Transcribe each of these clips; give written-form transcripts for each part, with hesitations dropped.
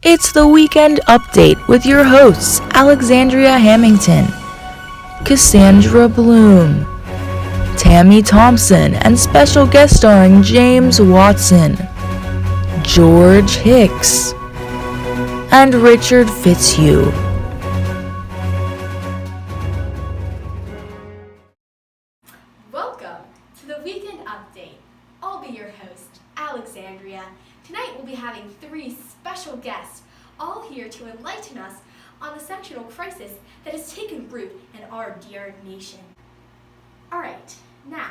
It's the Weekend Update with your hosts, Alexandria Hamilton, Cassandra Bloom, Tammy Thompson, and special guest starring James Watson, George Hicks, and Richard Fitzhugh. Welcome to the Weekend Update. I'll be your host, Alexandria. Tonight we'll be having three special guests, all here to enlighten us on the sectional crisis that has taken root in our dear nation. Alright, now,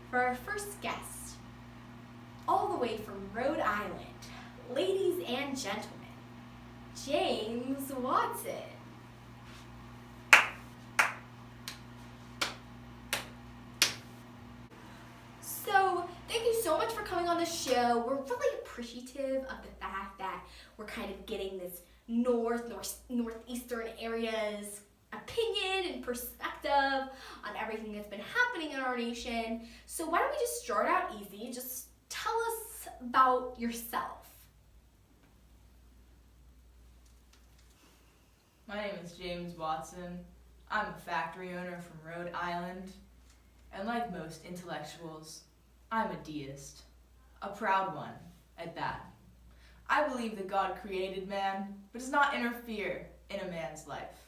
for our first guest, all the way from Rhode Island, ladies and gentlemen, James Watson. So, thank you so much for coming on the show. We're really appreciative of the fact that we're kind of getting this northeastern area's opinion and perspective on everything that's been happening in our nation. So why don't we just start out easy? Just tell us about yourself. My name is James Watson. I'm a factory owner from Rhode Island, and like most intellectuals, I'm a deist, a proud one at that. I believe that God created man, but does not interfere in a man's life.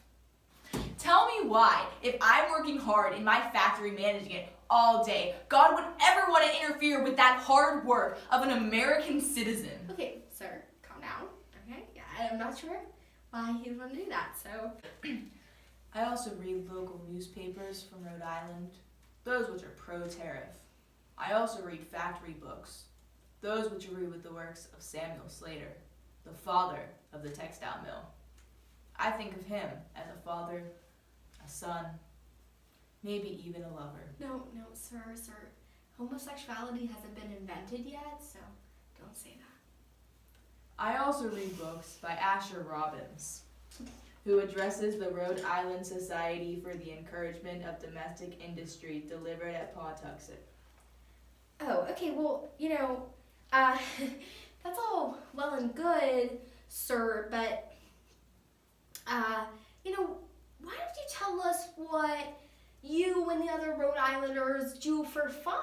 Tell me why, if I'm working hard in my factory managing it all day, God would ever want to interfere with that hard work of an American citizen. Okay, sir, calm down. Okay, yeah, I'm not sure why he would want to do that, so. I also read local newspapers from Rhode Island, those which are pro-tariff. I also read factory books, those which agree with the works of Samuel Slater, the father of the textile mill. I think of him as a father, a son, maybe even a lover. No, sir. Homosexuality hasn't been invented yet, so don't say that. I also read books by Asher Robbins, who addresses the Rhode Island Society for the Encouragement of Domestic Industry delivered at Pawtuxet. Oh, okay, well, that's all well and good, sir, but, why don't you tell us what you and the other Rhode Islanders do for fun?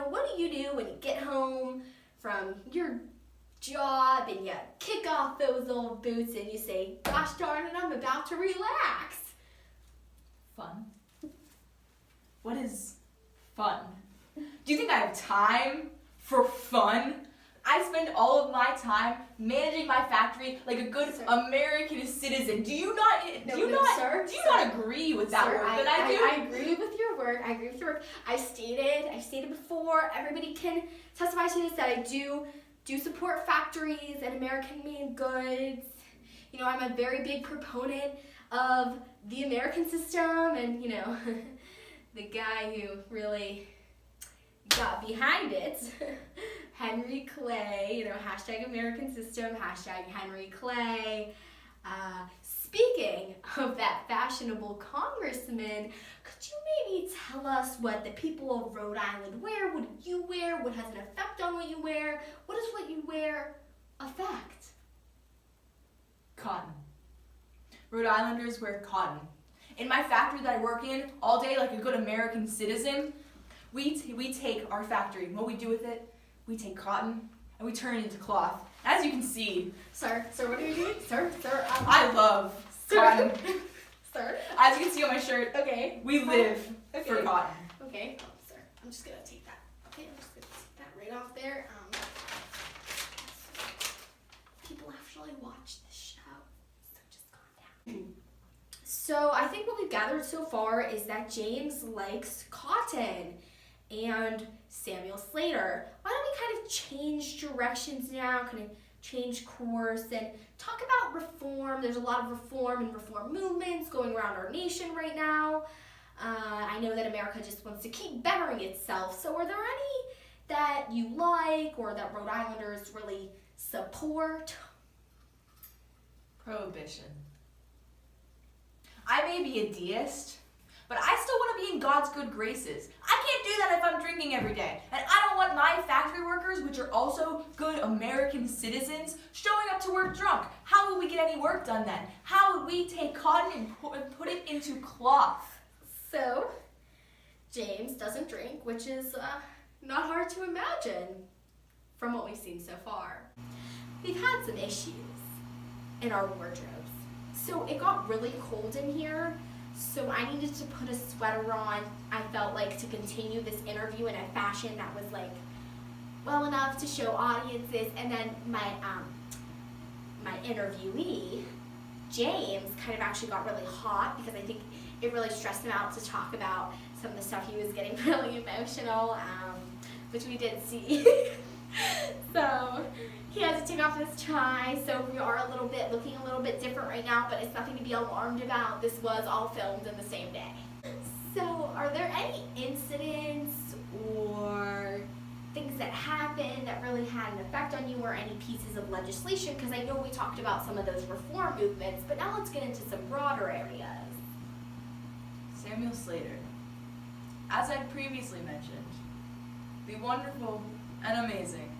What do you do when you get home from your job and you kick off those old boots and you say, gosh darn it, I'm about to relax? Fun? What is fun? Do you think I have time for fun? I spend all of my time managing my factory like a good American citizen. Do you not agree with that word that I do? I agree with your work. I stated before, everybody can testify to this, that I do support factories and American-made goods. I'm a very big proponent of the American system, and the guy who really got behind it, Henry Clay, hashtag American system, hashtag Henry Clay. Speaking of that fashionable congressman, could you maybe tell us what the people of Rhode Island wear? What do you wear? What has an effect on what you wear? What does what you wear affect? Cotton. Rhode Islanders wear cotton. In my factory that I work in all day like a good American citizen, we take our factory, and what we do with it, we take cotton and we turn it into cloth. As you can see, Sir, what are you doing? Sir, I love cotton. Sir. As you can see on my shirt, Okay. we live for cotton. Okay, sir, I'm just gonna take that. Okay, I'm just gonna take that right off there. People actually watch this show, so just calm down. So I think what we've gathered so far is that James likes cotton and Samuel Slater. Why don't we kind of change directions now, kind of change course, and talk about reform. There's a lot of reform and reform movements going around our nation right now. I know that America just wants to keep bettering itself. So are there any that you like or that Rhode Islanders really support? Prohibition. I may be a deist, but I still want to be in God's good graces. I can't do that if I'm drinking every day. And I don't want my factory workers, which are also good American citizens, showing up to work drunk. How will we get any work done then? How would we take cotton and put it into cloth? So, James doesn't drink, which is not hard to imagine from what we've seen so far. We've had some issues in our wardrobes. So it got really cold in here, so I needed to put a sweater on. I felt like to continue this interview in a fashion that was like well enough to show audiences. And then my interviewee, James, kind of actually got really hot because I think it really stressed him out to talk about some of the stuff. He was getting really emotional, which we did see. So he had to take off his tie, so we are looking a little bit different right now, but it's nothing to be alarmed about. This was all filmed in the same day. So are there any incidents or things that happened that really had an effect on you, or any pieces of legislation? Because I know we talked about some of those reform movements, but now let's get into some broader areas. Samuel Slater. As I previously mentioned, the wonderful and amazing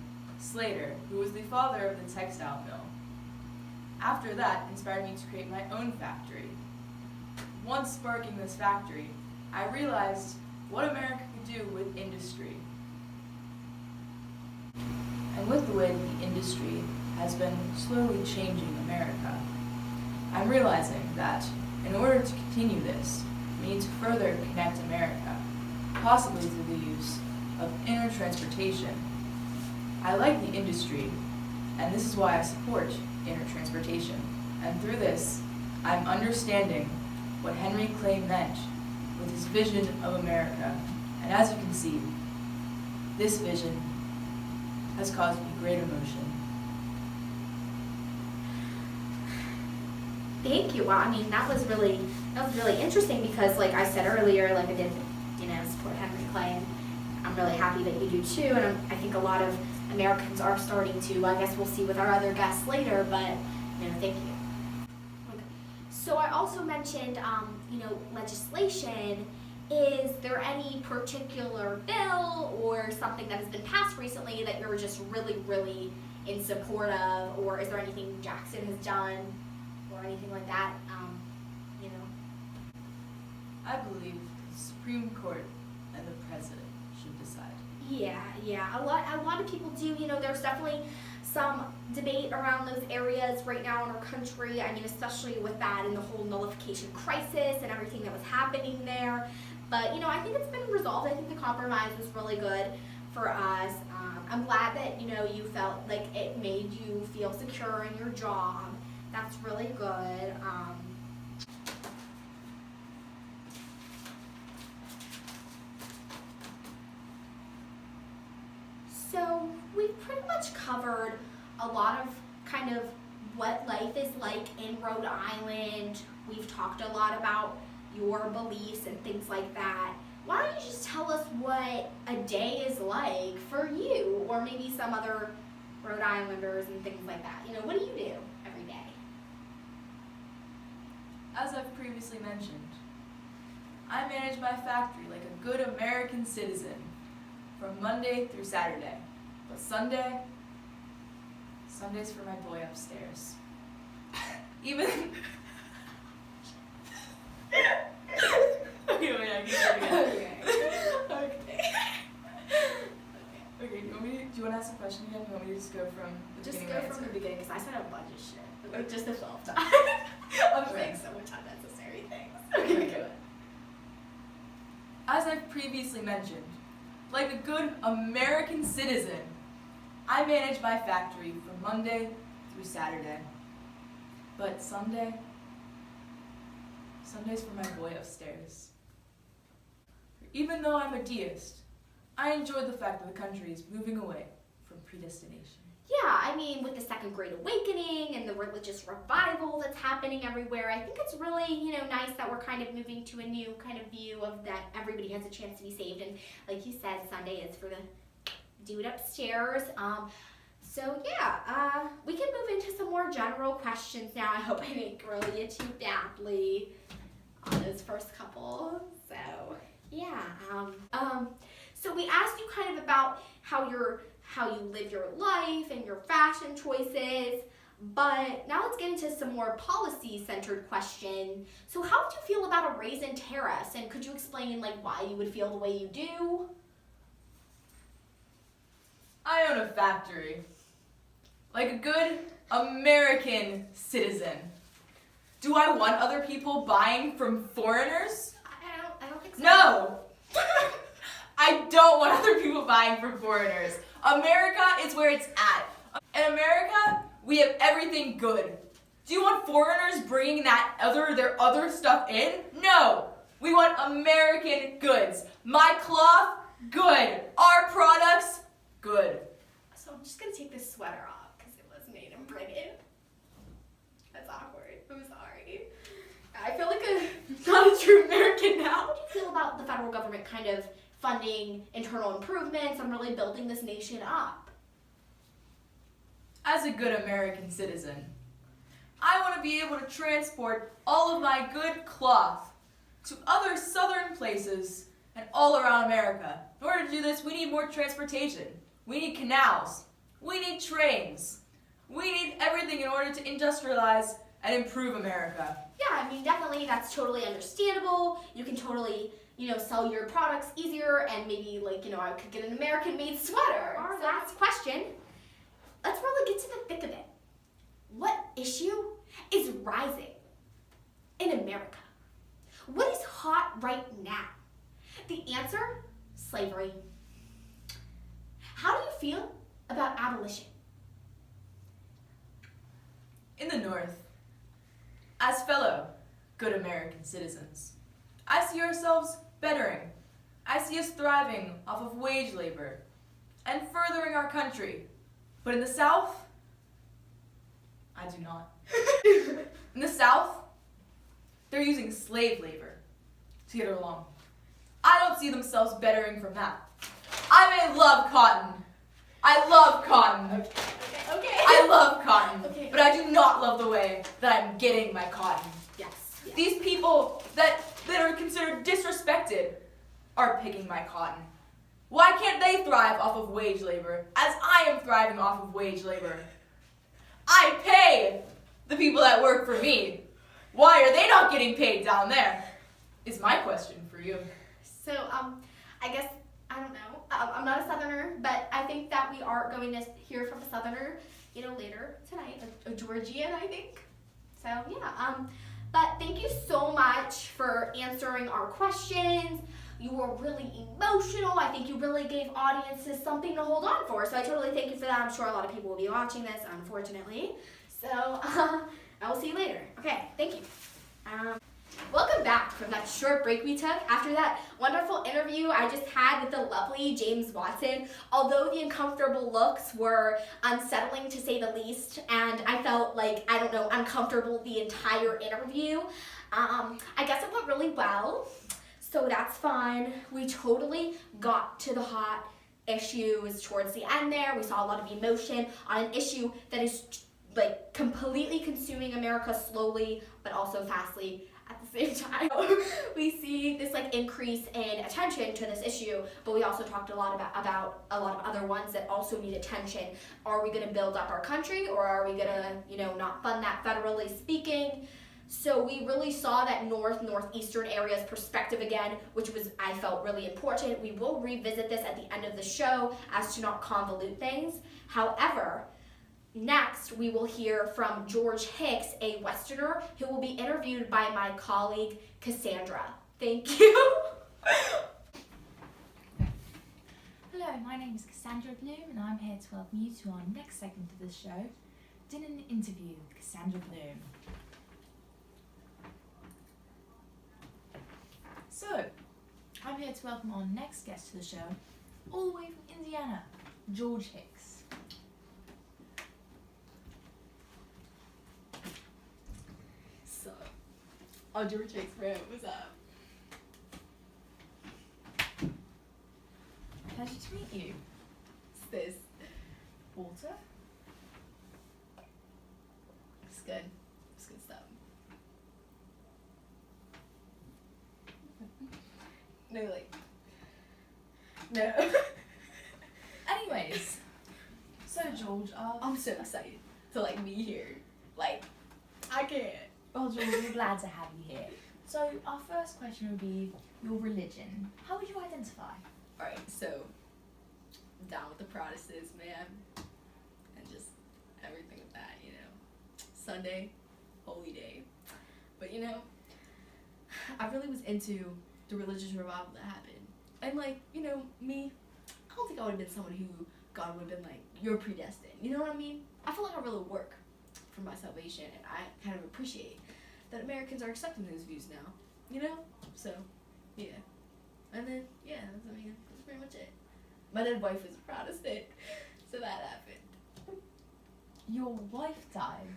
Slater, who was the father of the textile mill. After that, inspired me to create my own factory. Once sparking this factory, I realized what America could do with industry. And with the way the industry has been slowly changing America, I'm realizing that in order to continue this, we need to further connect America, possibly through the use of inner transportation. I like the industry, and this is why I support inner transportation. And through this, I'm understanding what Henry Clay meant with his vision of America. And as you can see, this vision has caused me great emotion. Thank you. Wow, I mean, that was really interesting because, like I said earlier, like I did, support Henry Clay, and I'm really happy that you do too. And I think a lot of Americans are starting to. I guess we'll see with our other guests later, but thank you. Okay. So I also mentioned, legislation. Is there any particular bill or something that has been passed recently that you're just really, really in support of, or is there anything Jackson has done or anything like that? I believe the Supreme Court and the President should decide. Yeah. A lot of people do. There's definitely some debate around those areas right now in our country. I mean, especially with that and the whole nullification crisis and everything that was happening there. But, I think it's been resolved. I think the compromise was really good for us. I'm glad that, you felt like it made you feel secure in your job. That's really good. So we've pretty much covered a lot of kind of what life is like in Rhode Island. We've talked a lot about your beliefs and things like that. Why don't you just tell us what a day is like for you, or maybe some other Rhode Islanders and things like that? What do you do every day? As I've previously mentioned, I manage my factory like a good American citizen from Monday through Saturday. But Sunday's for my boy upstairs. Even Okay, do you want to ask a question again? You want me to just go from the Just beginning? go from the beginning, because I said a bunch of shit. Like, just the 12 times. I'm saying so much unnecessary things. Okay, go ahead. As I've previously mentioned, like a good American citizen, I manage my factory from Monday through Saturday. But Sunday's for my boy upstairs. Even though I'm a deist, I enjoy the fact that the country is moving away from predestination. Yeah, I mean, with the Second Great Awakening and the religious revival that's happening everywhere, I think it's really, nice that we're kind of moving to a new kind of view of that everybody has a chance to be saved. And like you said, Sunday is for the dude upstairs. We can move into some more general questions now. I hope I didn't grill you too badly. on those first couple. So yeah. So we asked you kind of about how you live your life and your fashion choices. But now let's get into some more policy-centered questions. So how would you feel about a raise in tariffs? And could you explain like why you would feel the way you do? I own a factory. Like a good American citizen. Do I want other people buying from foreigners? I don't think so. No! I don't want other people buying from foreigners. America is where it's at. In America, we have everything good. Do you want foreigners bringing their other stuff in? No! We want American goods. My cloth, good. Our products, good. So I'm just gonna take this sweater off because it was made in Britain. That's awkward. I'm sorry. I feel like not a true American now. How do you feel about the federal government kind of funding internal improvements and really building this nation up? As a good American citizen, I want to be able to transport all of my good cloth to other southern places and all around America. In order to do this, we need more transportation. We need canals. We need trains. We need everything in order to industrialize and improve America. Yeah, I mean, definitely that's totally understandable. You can totally, sell your products easier and maybe I could get an American-made sweater. Our last question. Let's really get to the thick of it. What issue is rising in America? What is hot right now? The answer, slavery. How do you feel about abolition? In the North, as fellow good American citizens, I see ourselves bettering. I see us thriving off of wage labor and furthering our country. But in the South, I do not. In the South, they're using slave labor to get along. I don't see themselves bettering from that. I may love cotton. I love cotton. Okay. I love cotton. Okay. But I do not love the way that I'm getting my cotton. Yes. These people that are considered disrespected are picking my cotton. Why can't they thrive off of wage labor as I am thriving off of wage labor? I pay the people that work for me. Why are they not getting paid down there? Is my question for you. So, I guess, I don't know. I'm not a Southerner, but I think that we are going to hear from a Southerner, later tonight, a Georgian, I think. So, yeah. But thank you so much for answering our questions. You were really emotional. I think you really gave audiences something to hold on for. So I totally thank you for that. I'm sure a lot of people will be watching this, unfortunately. So I will see you later. Okay, thank you. Welcome back from that short break we took after that wonderful interview I just had with the lovely James Watson. Although the uncomfortable looks were unsettling to say the least, and I felt uncomfortable the entire interview, I guess it went really well. So that's fun. We totally got to the hot issues towards the end there. We saw a lot of emotion on an issue that is completely consuming America slowly but also fastly at the same time. We see this increase in attention to this issue, but we also talked a lot about a lot of other ones that also need attention. Are we going to build up our country, or are we going to not fund that federally speaking? So we really saw that northeastern area's perspective again, which I felt really important. We will revisit this at the end of the show as to not convolute things. However, next we will hear from George Hicks, a Westerner, who will be interviewed by my colleague Cassandra. Thank you. Hello, my name is Cassandra Bloom and I'm here to welcome you to our next segment of the show, Dinner and Interview with Cassandra Bloom. So, I'm here to welcome our next guest to the show, all the way from Indiana, George Hicks. So, George Hicks, bro, what's up? Pleasure to meet you. What's this? Walter? It's good. It's good stuff. No, like, no. Anyways, so George, I'm so excited to, like, be here. Like, I can't. well, George, we're glad to have you here. So our first question would be your religion. How would you identify? Alright, so, down with the Protestants, man. And just everything with that, you know. Sunday, holy day. But, you know, I really was into the religious revival that happened. And, like, you know, me, I don't think I would have been someone who God would have been like, you're predestined. You know what I mean? I feel like I really work for my salvation, and I kind of appreciate that Americans are accepting those views now. You know? So, yeah. And then, yeah, that's pretty much it. My dead wife was a Protestant, so that happened. Your wife died.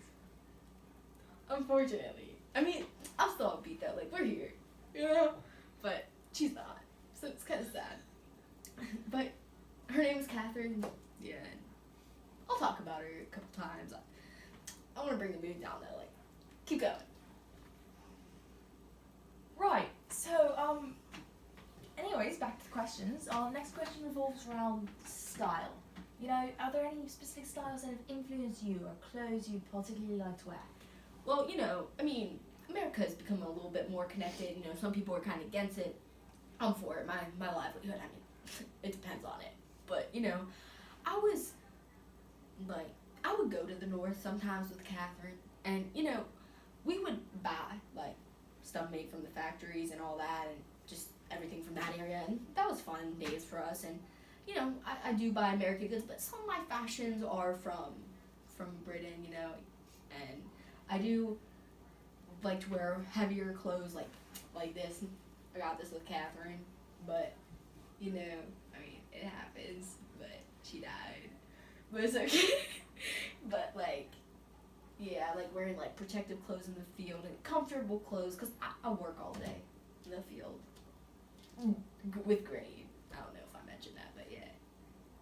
Unfortunately. I mean, I'm still upbeat though, like, we're here. You know? But she's not. So it's kind of sad. But her name is Catherine. Yeah, and I'll talk about her a couple times. I want to bring the mood down though. Like, keep going. Right. So anyways, back to the questions. Our next question revolves around style. You know, are there any specific styles that have influenced you or clothes you particularly like to wear? Well, you know, I mean, America has become a little bit more connected. You know, some people are kind of against it. I'm for it. My livelihood, I mean, it depends on it. But, you know, I would go to the north sometimes with Catherine, and, you know, we would buy, like, stuff made from the factories and all that, and just everything from that area, and that was fun days for us. And, you know, I do buy American goods, but some of my fashions are from Britain, you know, and I do like to wear heavier clothes like this. I got this with Catherine, but, you know, I mean, it happens, but she died. But it's okay. But, like, yeah, I like wearing, like, protective clothes in the field and comfortable clothes, because I work all day in the field with grade. I don't know if I mentioned that, but yeah.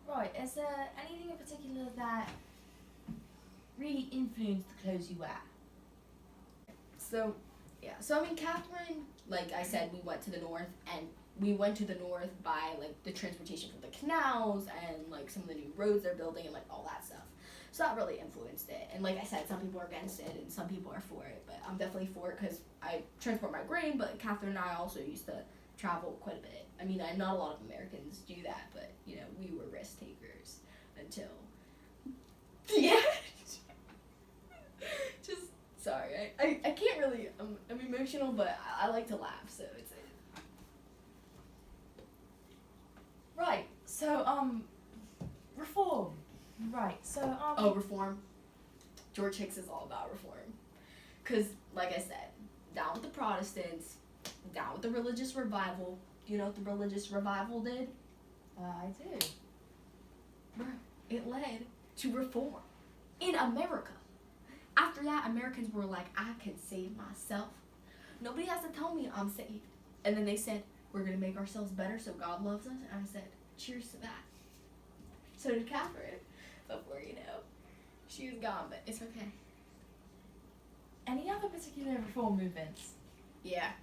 Right. Is there anything in particular that really influenced the clothes you wear? So, yeah. So, I mean, Catherine, like I said, we went to the north, and we went to the north by, like, the transportation for the canals and, like, some of the new roads they're building and, like, all that stuff. So that really influenced it. And like I said, some people are against it and some people are for it. But I'm definitely for it because I transport my grain, but Catherine and I also used to travel quite a bit. I mean, not a lot of Americans do that, but, you know, we were risk takers until... Yeah. Just, sorry. I can't really... I'm emotional, but I like to laugh, so it's... Right. So, reform. Right. So, Oh, reform. George Hicks is all about reform. Because, like I said, down with the Protestants, down with the religious revival. Do you know what the religious revival did? I do. Bruh, it led to reform in America. After that, Americans were like, I can save myself. Nobody has to tell me I'm saved. And then they said, we're going to make ourselves better so God loves us. And I said, cheers to that. So did Catherine. Before, you know, she was gone, but it's okay. Any other particular reform movements? Yeah.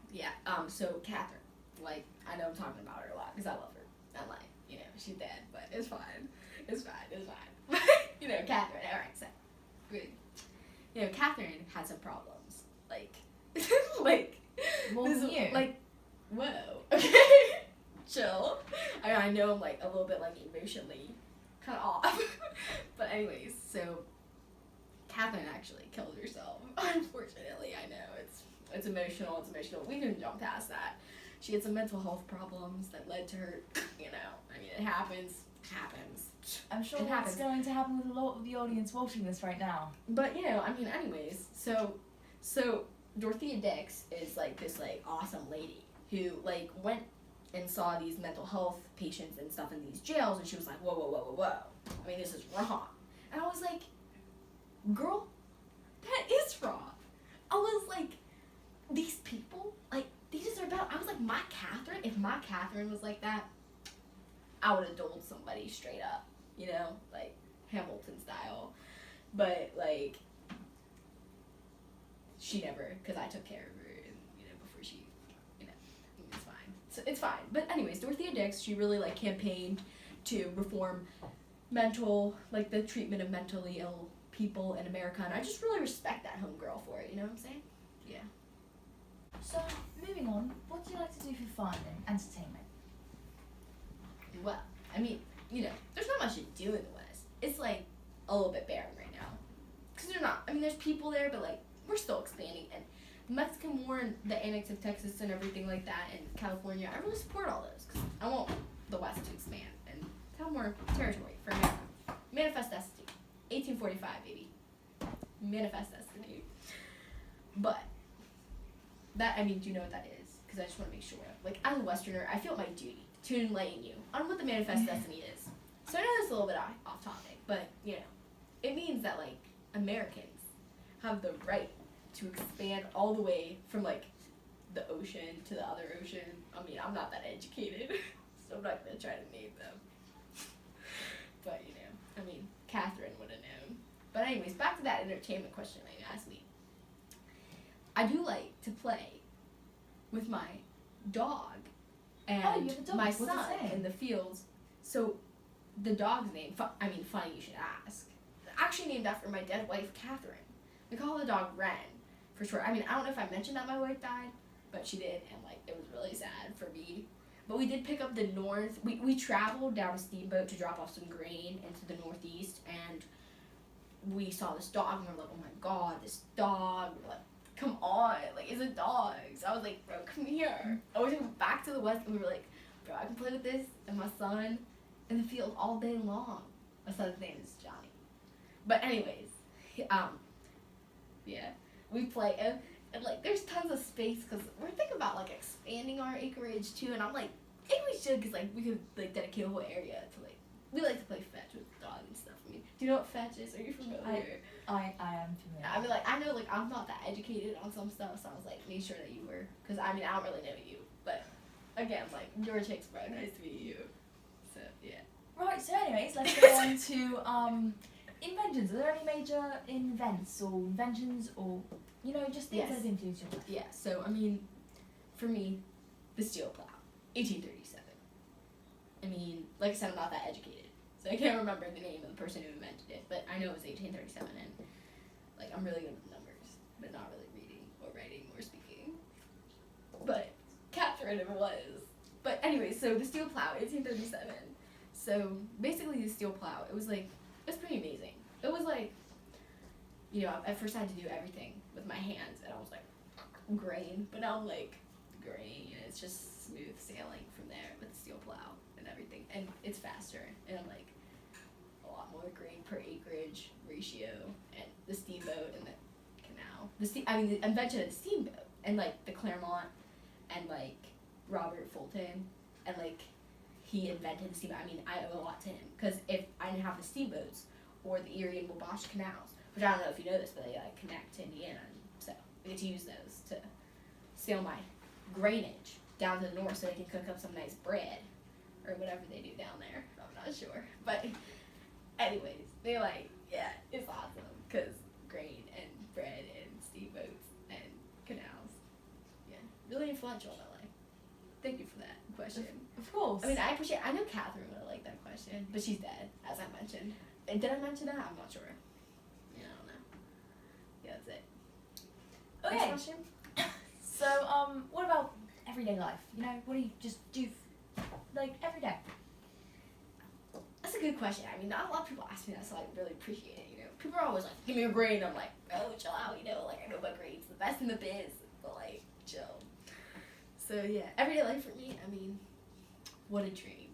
So Catherine, like, I know I'm talking about her a lot because I love her. I'm like, you know, she's dead, but it's fine. You know, Catherine, alright, so, good. You know, Catherine had some problems. Like, More this- than you. Like, whoa, okay, chill. I know I'm, like, a little bit, like, emotionally kind of off. But anyways, so Catherine actually killed herself. Unfortunately, I know it's emotional. We can jump past that. She had some mental health problems that led to her. You know, I mean, it happens. I'm sure it that's happens. going to happen with a lot of the audience watching this right now. But you know, I mean, anyways, so Dorothea Dix is like this like awesome lady who like went and saw these mental health patients and stuff in these jails, and she was like, whoa. I mean, this is wrong. And I was like, girl, that is wrong. I was like, these people, like, they deserve better. I was like, if my Catherine was like that, I would have doled somebody straight up, you know, like Hamilton style. But, like, she never, because I took care of her, and, you know, before she, you know, it's fine. So it's fine. But anyways, Dorothea Dix, she really like campaigned to reform the treatment of mentally ill people in America, and I just really respect that homegirl for it, you know what I'm saying? Yeah. So, moving on, what do you like to do for fun and entertainment? Well, I mean, there's not much to do in the West. It's like a little bit barren right now. Because there's people there, but like, we're still expanding. And the Mexican War and the annex of Texas and everything like that, and California, I really support all those. Because I want the West to expand and have more territory for America. Manifest Destiny. 1845, baby. Manifest Destiny. But, do you know what that is? Because I just want to make sure. Like, as a Westerner, I feel my duty to enlighten you on what the Manifest Destiny is. So I know this is a little bit off topic, but, it means that, like, Americans have the right to expand all the way from, like, the ocean to the other ocean. I mean, I'm not that educated, so I'm not going to try to name them. But, Catherine would have known. But anyways, back to that entertainment question that you asked me. I do like to play with my dog and you have a dog. my What's son its name? in the fields. So the dog's name, funny you should ask, actually named after my dead wife, Catherine. We call the dog Ren for short. I don't know if I mentioned that my wife died, but she did, and it was really sad for me. But we did pick up the north. We traveled down a steamboat to drop off some grain into the northeast, and we saw this dog, and we were like, oh my god, this dog. We're like, come on, it's a dog. So I was like, bro, come here. I went back to the west, and we were like, bro, I can play with this and my son in the field all day long. My son's name is Johnny. But anyways, we play, and there's tons of space, because we're thinking about, expanding our acreage, too, and I'm like, maybe we should, because, we could, dedicate a whole area to, we like to play fetch with the dog and stuff. Do you know what fetch is? Are you familiar? I am familiar. I know, I'm not that educated on some stuff, so I was make sure that you were, because, I don't really know you, but, again, George Hicksborough, nice to meet you, so, yeah. Right, so anyways, let's go on to inventions. Are there any major invents or inventions or, just things that have influenced your life? Yeah, so, for me, the steel plow, 1837. Like I said, I'm not that educated, so I can't remember the name of the person who invented it, but I know it was 1837, and, I'm really good with numbers, but not really reading or writing or speaking. But Catherine it was. But anyway, so the steel plow, 1837. So basically the steel plow, it was pretty amazing. It was at first I had to do everything with my hands, and I was grain, but now I'm grain, and it's just smooth sailing from there with the steel plow and everything, and it's faster, and I'm a lot more grain per acreage ratio, and the steamboat and the canal. The invention of the steamboat, and the Claremont, and Robert Fulton, and he invented the steamboat. I owe a lot to him, because if I didn't have the steamboats or the Erie and Wabash canals, which I don't know if you know this, but they connect to Indiana, and so we get to use those to sail my grainage down to the north so they can cook up some nice bread or whatever they do down there. I'm not sure, but anyways, they it's awesome, because grain and bread and steamboats and canals, really influential in my life. Thank you for that question. Of course. I know Catherine would have liked that question, but she's dead, as I mentioned. And did I mention that? I'm not sure. I don't know. Yeah, that's it. Okay. Next question? So, what about everyday life? What do you just do, every day? That's a good question. Not a lot of people ask me that, so I really appreciate it, People are always give me a grade, I'm oh, chill out, I know my grade's the best in the biz, but, chill. So, yeah, everyday life for me, what a dream.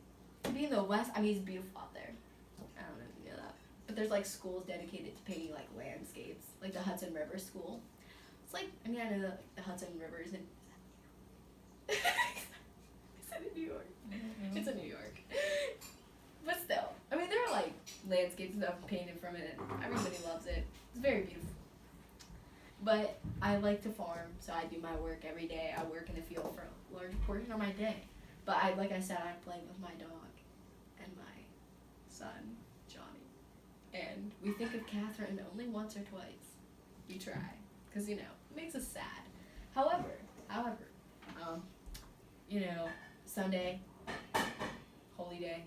To be in the West, it's beautiful out there. I don't know if you know that. But there's, schools dedicated to painting, landscapes, the Hudson River School. It's I know that the Hudson River is in... It's in New York. Mm-hmm. It's in New York. But still, there are, landscapes and stuff painted from it, and everybody loves it. It's very beautiful. But I like to farm, so I do my work every day. I work in the field for a large portion of my day. But like I said, I play with my dog and my son, Johnny. And we think of Catherine only once or twice. We try, because, it makes us sad. However, Sunday, holy day,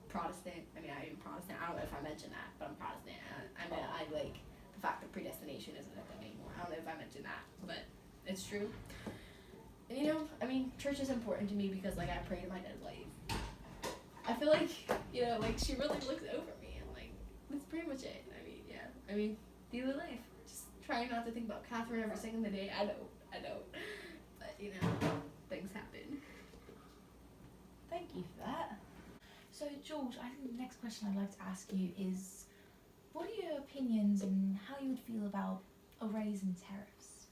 Protestant. I mean, I am Protestant. I don't know if I mentioned that, but I'm Protestant. I like the fact that predestination isn't a thing anymore. I don't know if I mentioned that, but it's true. And you know, I mean, church is important to me because like I pray to my dead wife. I feel like, you know, like she really looks over me, and like that's pretty much it. I mean, yeah. I mean, daily life. Just trying not to think about Catherine every second of the day. I know. But you know, things happen. Thank you for that. So, George, I think the next question I'd like to ask you is, what are your opinions on how you would feel about a raise in tariffs?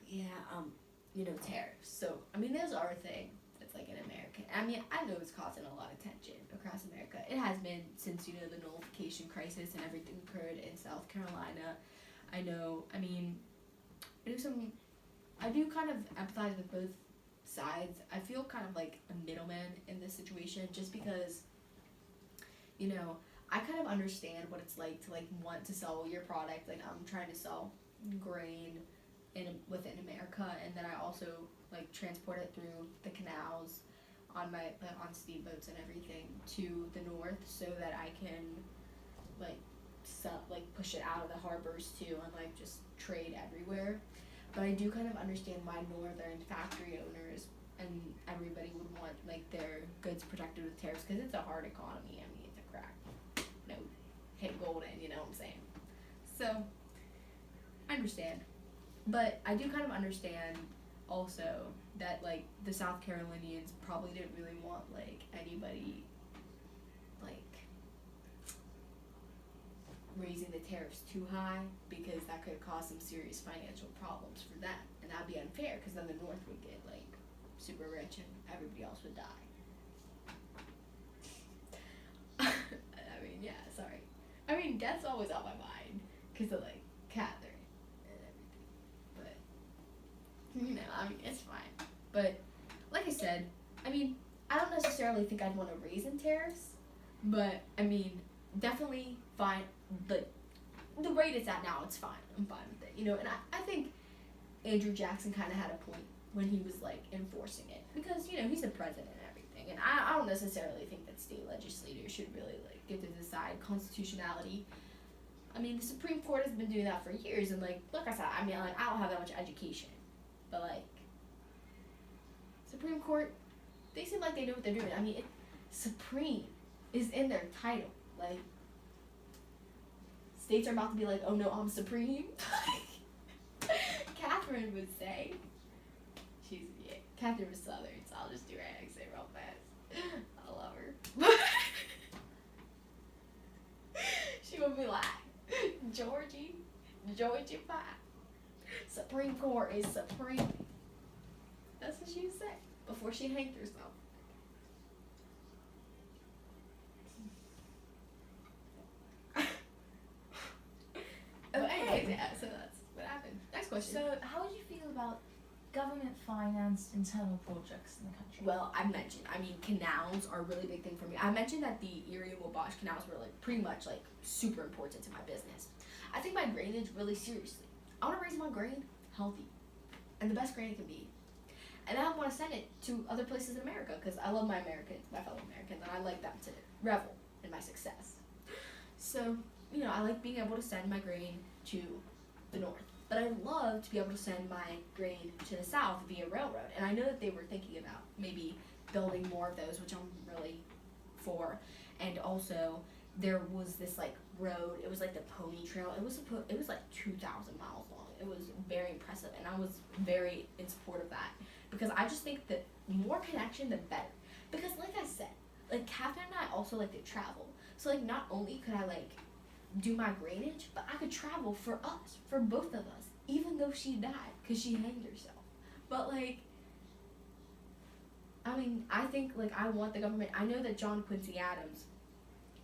Yeah, you know, tariffs. So, I mean, those are a thing. It's like an American. I mean, I know it's causing a lot of tension across America. It has been since, you know, the nullification crisis and everything occurred in South Carolina. I know, I mean, I do kind of empathize with both sides. I feel kind of like a middleman in this situation just because, you know, I kind of understand what it's like to like want to sell your product. Like I'm trying to sell grain within America, and then I also like transport it through the canals on on steamboats and everything to the north so that I can like push it out of the harbors too and like just trade everywhere. But I do kind of understand why northern factory owners and everybody would want like their goods protected with tariffs because it's a hard economy. I mean, it's a crack. No, hit golden, you know what I'm saying? So, I understand. But I do kind of understand also that like the South Carolinians probably didn't really want like anybody like raising the tariffs too high because that could cause some serious financial problems for them, and that'd be unfair because then the North would get like super rich and everybody else would die. I mean, yeah, sorry. I mean, death's always on my mind because of like Catherine and everything, but you know, I mean, it's fine. But like I said, I mean, I don't necessarily think I'd want to raise in tariffs, but I mean, definitely fine. But the rate it's at now, it's fine. I'm fine with it, you know. And I think Andrew Jackson kind of had a point when he was like enforcing it because you know he's the president and everything, and I don't necessarily think that state legislators should really like get to decide constitutionality. I mean, the Supreme Court has been doing that for years, and like I said, I mean, like I don't have that much education, but like Supreme Court, they seem like they know what they're doing. I mean, Supreme is in their title, like. States are about to be like, oh no, I'm supreme. Catherine would say. Catherine was Southern, so I'll just do her accent real fast. I love her. She would be like, Georgie Pie. Supreme Court is supreme. That's what she would say before she hanged herself. Yeah, so that's what happened. Next question. So, how would you feel about government-financed internal projects in the country? Well, I mean, canals are a really big thing for me. I mentioned that the Erie and Wabash canals were like pretty much like super important to my business. I take my grainage really seriously. I want to raise my grain healthy, and the best grain it can be. And then I want to send it to other places in America because I love my fellow Americans, and I like them to revel in my success. So, you know, I like being able to send my grain to the north. But I'd love to be able to send my grain to the south via railroad. And I know that they were thinking about maybe building more of those, which I'm really for. And also, there was this like road. It was like the Pony Trail. It was like 2,000 miles long. It was very impressive, and I was very in support of that because I just think that more connection, the better. Because like I said, like Catherine and I also like to travel. So like not only could I like do my grainage, but I could travel for us, for both of us, even though she died because she hanged herself. But like, I mean, I think like I want the government. I know that John Quincy Adams,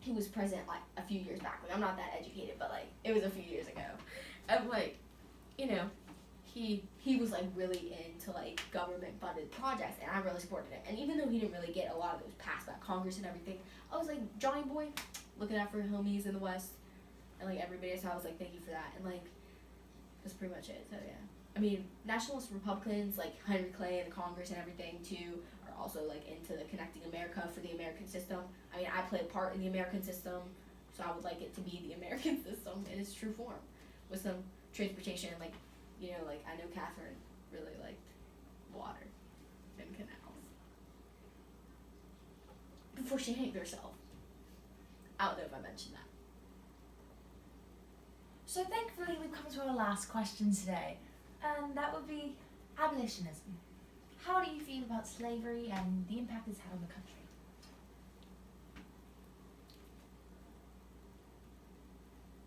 he was president like a few years back. Like I'm not that educated, but like it was a few years ago, and like, you know, he was like really into like government funded projects, and I really supported him. And even though he didn't really get a lot of those passed by Congress and everything, I was like, Johnny boy, looking out for homies in the West. And like everybody, so I was like, thank you for that, and like that's pretty much it. So yeah. I mean, nationalist Republicans like Henry Clay and Congress and everything too are also like into the connecting America for the American system. I mean, I play a part in the American system, so I would like it to be the American system in its true form, with some transportation. Like, you know, like I know Catherine really liked water and canals before she hanged herself. I don't know if I mentioned that. So thankfully we've come to our last question today, and that would be abolitionism. How do you feel about slavery and the impact it's had on the country?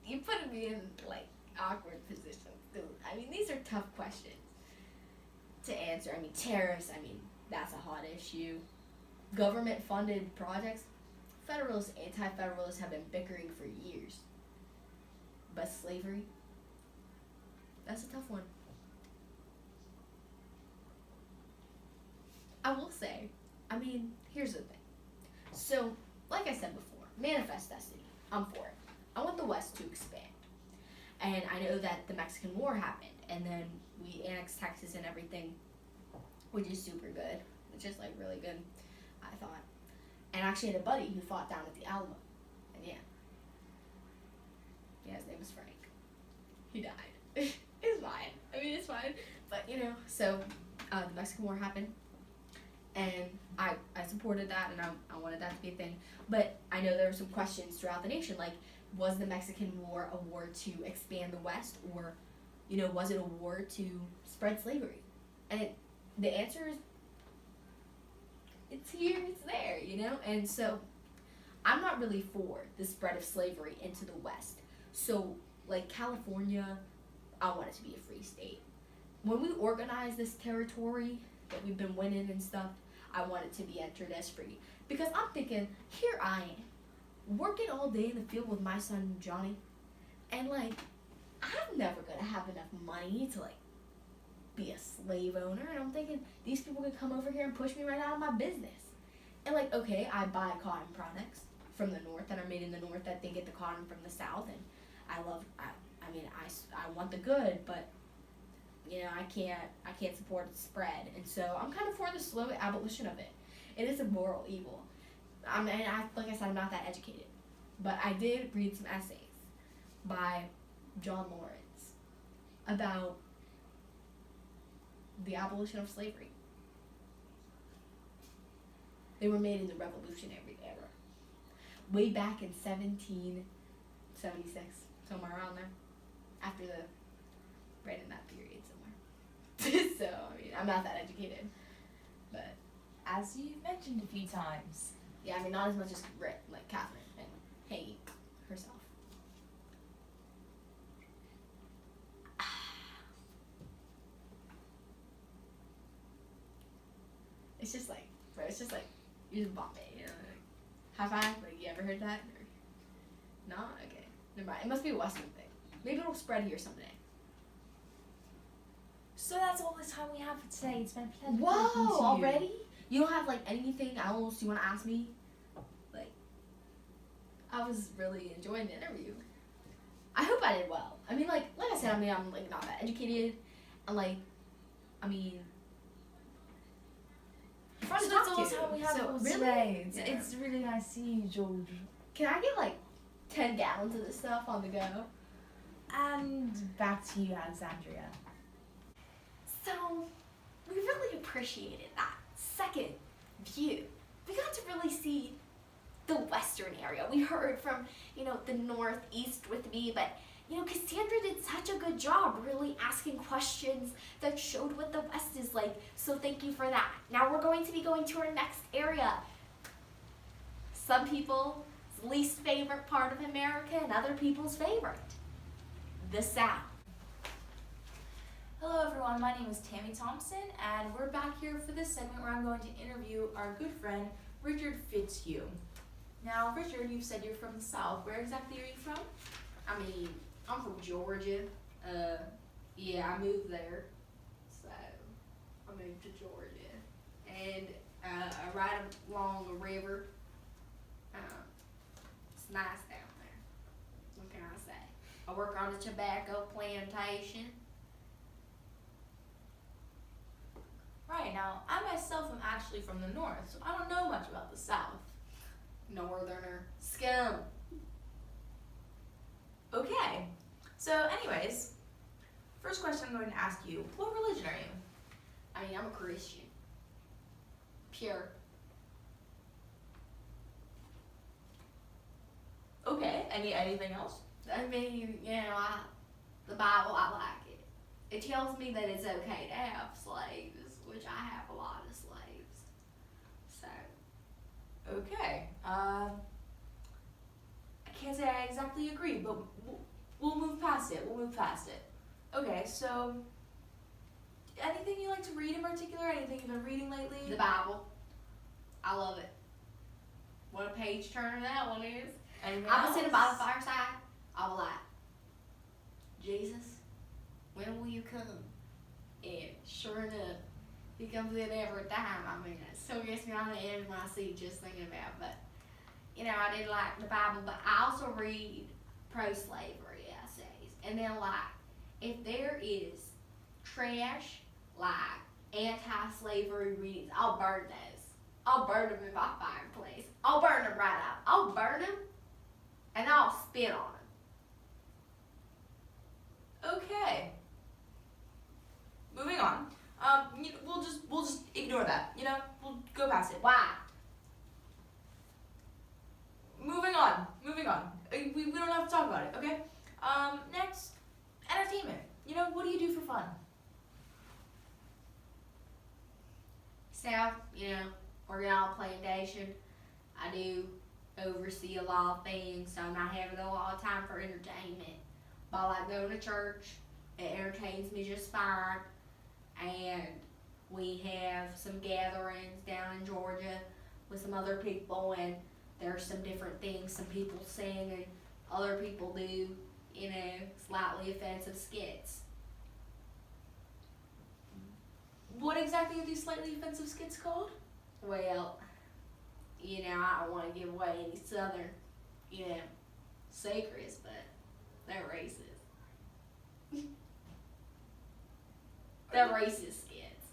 You put me in like awkward positions. I mean, these are tough questions to answer. I mean, tariffs. I mean, that's a hot issue. Government-funded projects. Federalists, anti-federalists have been bickering for years. But slavery, that's a tough one. I will say, I mean, here's the thing. So, like I said before, manifest destiny. I'm for it. I want the West to expand. And I know that the Mexican War happened, and then we annexed Texas and everything, which is super good. It's just like really good, I thought. And I actually had a buddy who fought down at the Alamo. And yeah, his name was Frank. He died. It's fine. I mean, it's fine. But, you know, so the Mexican War happened. And I supported that, and I wanted that to be a thing. But I know there were some questions throughout the nation, like, was the Mexican War a war to expand the West, or, you know, was it a war to spread slavery? And the answer is, it's here, it's there, you know? And so, I'm not really for the spread of slavery into the West. So, like California, I want it to be a free state. When we organize this territory that we've been winning and stuff, I want it to be entered as free. Because I'm thinking, here I am, working all day in the field with my son Johnny, and like, I'm never gonna have enough money to like be a slave owner. And I'm thinking, these people could come over here and push me right out of my business. And like, okay, I buy cotton products from the north that are made in the north that they get the cotton from the south, and I want the good, but you know, I can't support its spread, and so I'm kind of for the slow abolition of it. It is a moral evil. Like I said, I'm not that educated, but I did read some essays by John Lawrence about the abolition of slavery. They were made in the Revolutionary era, way back in 1776, somewhere around there, after right in that period somewhere. So, I mean, I'm not that educated, but As you've mentioned a few times. yeah, I mean, not as much as like Catherine and hanging herself. It's just like, bro, it's just like, you just bump it, you know, like, high five, like, you ever heard that? Or, no? Okay, never mind. It must be a Western thing. Maybe it'll spread here someday. So that's all the time we have for today. It's been a pleasure. Whoa, talking to you. already? You don't have, like, anything else you want to ask me? Like, I was really enjoying the interview. I hope I did well. I mean, like I said, I mean, I'm, like, not that educated. And, like, I mean, So fun to that's talk all to. the time we have So, for really? today. Yeah. It's really nice seeing you, George. Can I get, like, 10 gallons of this stuff on the go? And back to you, Alexandria. So, we really appreciated that second view. We got to really see the western area. We heard from, you know, the northeast with me, but, you know, Cassandra did such a good job really asking questions that showed what the West is like, so thank you for that. Now we're going to be going to our next area. Some people's least favorite part of America and other people's favorite, the South. Hello everyone, my name is Tammy Thompson, and we're back here for this segment where I'm going to interview our good friend, Richard Fitzhugh. Now, Richard, you've said you're from the South. Where exactly are you from? I mean, I'm from Georgia. Yeah, I moved there. So, I moved to Georgia. And I ride along a river. It's nice down there. What can I say? I work on a tobacco plantation. Right, now, I myself am actually from the north, so I don't know much about the south. Northerner. Scum. Okay, so anyways, first question I'm going to ask you, what religion are you? I mean, I'm a Christian. Pure. Okay, anything else? I mean, the Bible, I like it. It tells me that it's okay to have slaves, which I have a lot of slaves. So. Okay, I can't say I exactly agree, but we'll move past it. Okay, so anything you like to read in particular? Anything you've been reading lately? The Bible. I love it. What a page turner that one is. Anything I'm else? sitting by the fireside. I was like, Jesus, when will you come? And sure enough, he comes in every time. I mean, it still gets me on the edge of my seat just thinking about it. But, I did like the Bible, but I also read pro-slavery essays. And then, if there is trash, anti-slavery readings, I'll burn those. I'll burn them in my fireplace. I'll burn them right out. I'll burn them, and I'll spit on them. Okay. Moving on. We'll just ignore that. We'll go past it. Why? Moving on. We don't have to talk about it. Okay. Next, entertainment. What do you do for fun? South, working on a plantation. I do oversee a lot of things, so I'm not having a lot of time for entertainment. But I like going to church. It entertains me just fine. And we have some gatherings down in Georgia with some other people, and there's some different things. Some people sing, and other people do, slightly offensive skits. What exactly are these slightly offensive skits called? Well, I don't want to give away any southern, secrets, but they're racist. They're racist skits.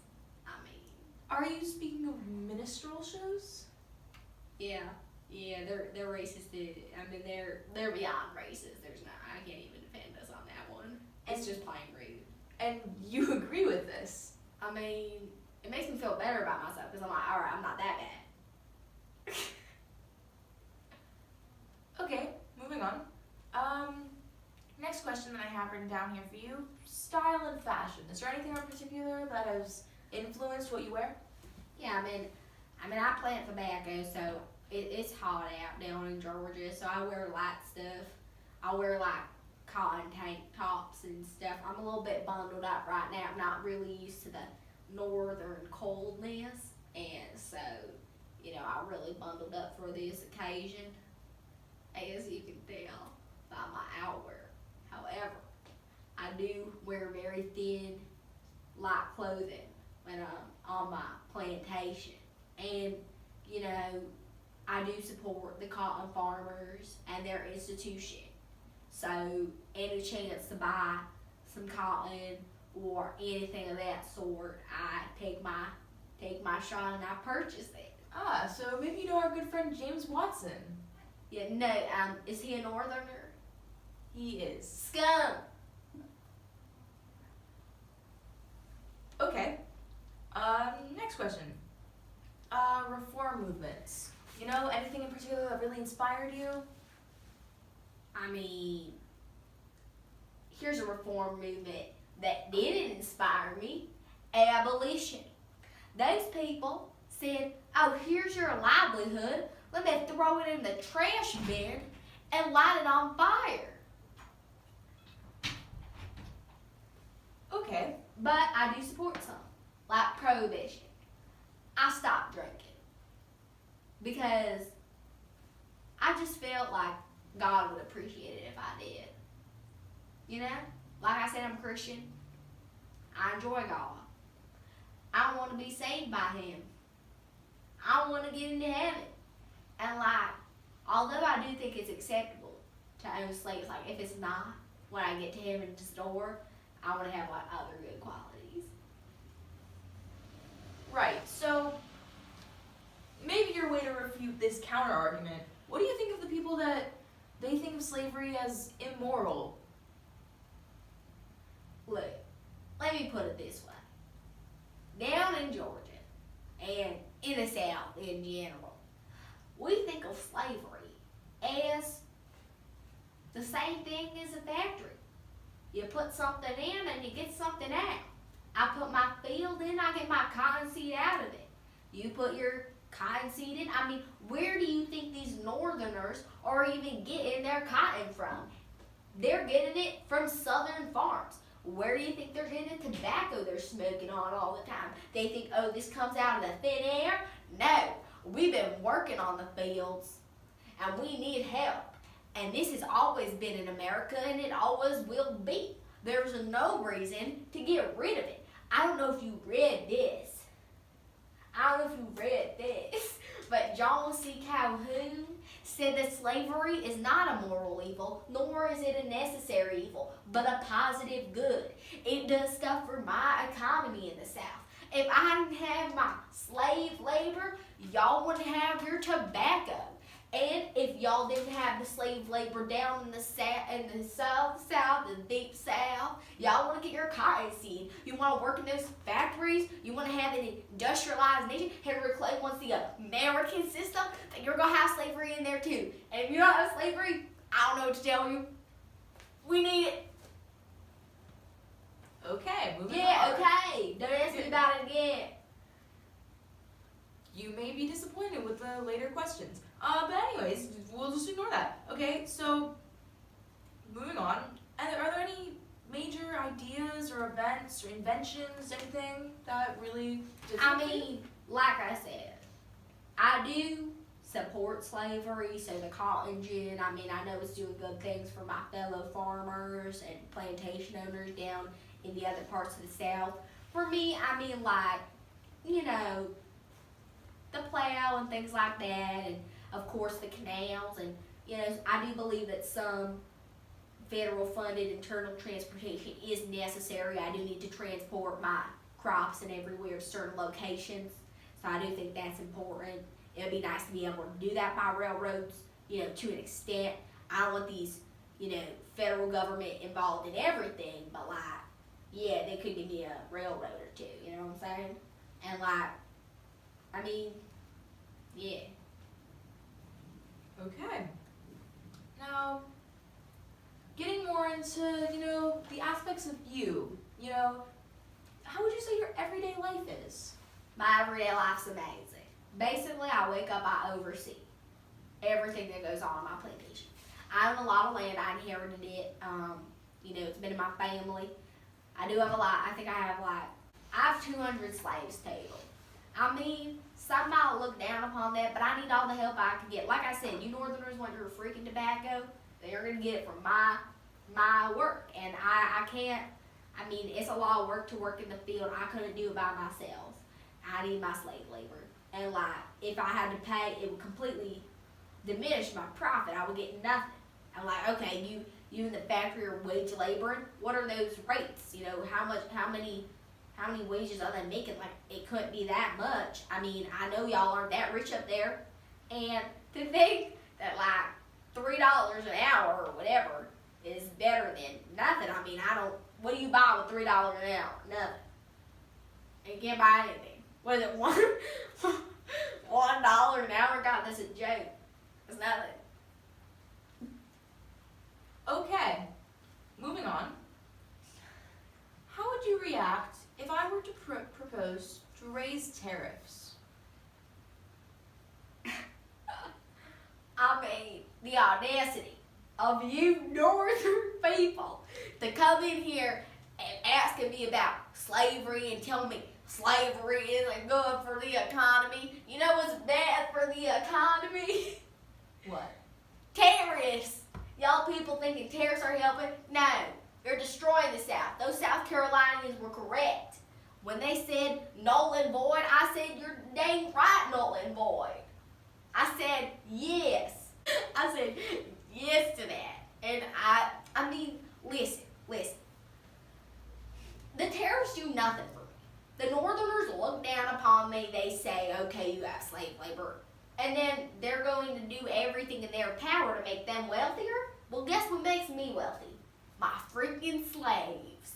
I mean. Are you speaking of minstrel shows? Yeah, they're racist. I mean, they're beyond racist. There's not. I can't even defend us on that one. It's just plain rude. And you agree with this? I mean, it makes me feel better about myself because I'm like, all right, I'm not that bad. Okay, moving on. Next question that I have written down here for you: style and fashion. Is there anything in particular that has influenced what you wear? Yeah, I mean, I plant tobacco, so it's hot out down in Georgia, so I wear light stuff. I wear cotton tank tops and stuff. I'm a little bit bundled up right now. I'm not really used to the northern coldness, and so, I really bundled up for this occasion, as you can tell by my outwear. However, I do wear very thin, light clothing when I'm on my plantation, and, I do support the cotton farmers and their institution. So any chance to buy some cotton or anything of that sort, I take my shot and I purchase it. Ah, so maybe you know our good friend James Watson. Yeah, no, is he a northerner? He is. Scum! Okay. Next question. Reform movements. Anything in particular that really inspired you? I mean, here's a reform movement that didn't inspire me. Abolition. Those people said, oh, here's your livelihood. Let me throw it in the trash bin and light it on fire. Okay. But I do support some, like prohibition. I stopped drinking because I just felt like God would appreciate it if I did. Like I said, I'm Christian. I enjoy God. I want to be saved by Him. I want to get into heaven. And although I do think it's acceptable to own slaves, if it's not, when I get to heaven's door, I want to have other good qualities. Right, so maybe your way to refute this counter argument, what do you think of the people that they think of slavery as immoral? Look, let me put it this way. Down in Georgia, and in the South in general, we think of slavery as the same thing as a factory. You put something in and you get something out. I put my field in, I get my cotton seed out of it. You put your cotton seed in. I mean, where do you think these northerners are even getting their cotton from? They're getting it from southern farms. Where do you think they're getting the tobacco they're smoking on all the time? They think, oh, this comes out of the thin air? No, we've been working on the fields and we need help. And this has always been in America and it always will be. There's no reason to get rid of it. I don't know if you read this. But John C. Calhoun said that slavery is not a moral evil, nor is it a necessary evil, but a positive good. It does stuff for my economy in the South. If I didn't have my slave labor, y'all wouldn't have your tobacco. And if y'all didn't have the slave labor down in the South, the deep South, y'all want to get your cotton seed. You want to work in those factories. You want to have an industrialized nation. Henry Clay wants the American system. Then you're going to have slavery in there too. And if you don't have slavery, I don't know what to tell you. We need it. Okay, moving on. Yeah, okay. Don't ask me about it again. You may be disappointed with the later questions. But anyways, we'll just ignore that. Okay, so moving on. Are there any major ideas or events or inventions, anything that really Like I said, I do support slavery, so the cotton gin, I know it's doing good things for my fellow farmers and plantation owners down in the other parts of the South. For me, the plow and things like that, and of course the canals, and I do believe that some federal funded internal transportation is necessary. I do need to transport my crops and everywhere to certain locations, so I do think that's important. It would be nice to be able to do that by railroads, to an extent. I don't want these, federal government involved in everything, but they could give me a railroad or two, you know what I'm saying? And yeah. Okay. Now, getting more into, the aspects of you, how would you say your everyday life is? My everyday life's amazing. Basically, I wake up, I oversee everything that goes on in my plantation. I own a lot of land. I inherited it. It's been in my family. I do have a lot. I have 200 slaves total. Some might look down upon that, but I need all the help I can get. Like I said, you northerners want your freaking tobacco, they're going to get it from my work. And I can't, it's a lot of work to work in the field. I couldn't do it by myself. I need my slave labor. And if I had to pay, it would completely diminish my profit. I would get nothing. I'm okay, you in the factory are wage laboring. What are those rates? How many wages are they making? It couldn't be that much. I know y'all aren't that rich up there. And to think that $3 an hour or whatever is better than nothing. What do you buy with $3 an hour? Nothing. You can't buy anything. What is it, $1 an hour? God, that's a joke. It's nothing. Okay, moving on. How would you react if I were to propose to raise tariffs? The audacity of you northern people to come in here and asking me about slavery and telling me slavery isn't good for the economy. You know what's bad for the economy? What? Tariffs. Y'all people thinking tariffs are helping? No. They're destroying the South. Those South Carolinians were correct. When they said null and void, I said, you're dang right, null and void. I said, yes. I said, yes to that. And listen. The tariffs do nothing for me. The northerners look down upon me. They say, okay, you got slave labor. And then they're going to do everything in their power to make them wealthier? Well, guess what makes me wealthy? My freaking slaves.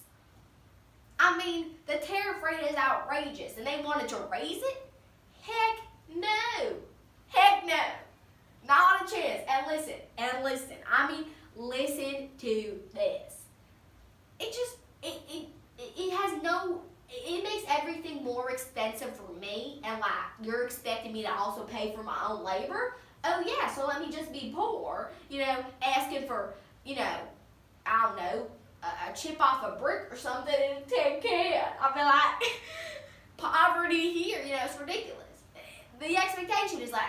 I mean, the tariff rate is outrageous, and they wanted to raise it? Heck no. Heck no. Not a chance. And listen. I mean, listen to this. It has no, it makes everything more expensive for me, and like, you're expecting me to also pay for my own labor? Oh yeah, so let me just be poor, asking for, I don't know, a chip off a brick or something in a tin can. I mean, like, poverty here, it's ridiculous. The expectation is like,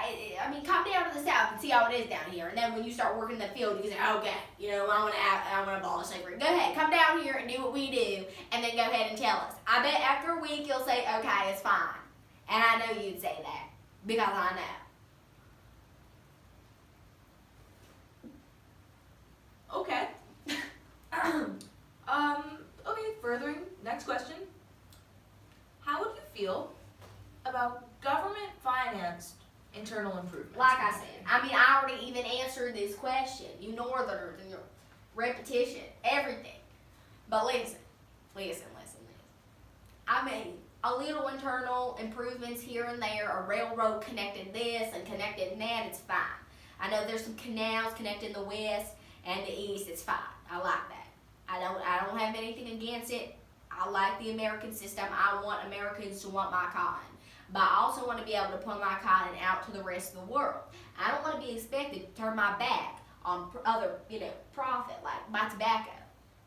I mean, come down to the South and see how it is down here. And then when you start working in the field, you can say, okay, I want to abolish slavery. Go ahead, come down here and do what we do, and then go ahead and tell us. I bet after a week you'll say, okay, it's fine. And I know you'd say that, because I know. Okay. Okay, furthering, next question. How would you feel about government-financed internal improvements? Like I said, I already even answered this question. You Northerners and your repetition, everything. But listen. I mean, a little internal improvements here and there, a railroad connected this and connected that, it's fine. I know there's some canals connecting the west and the east, it's fine. I like that. I don't have anything against it. I like the American system. I want Americans to want my cotton. But I also want to be able to put my cotton out to the rest of the world. I don't want to be expected to turn my back on other, profit, like my tobacco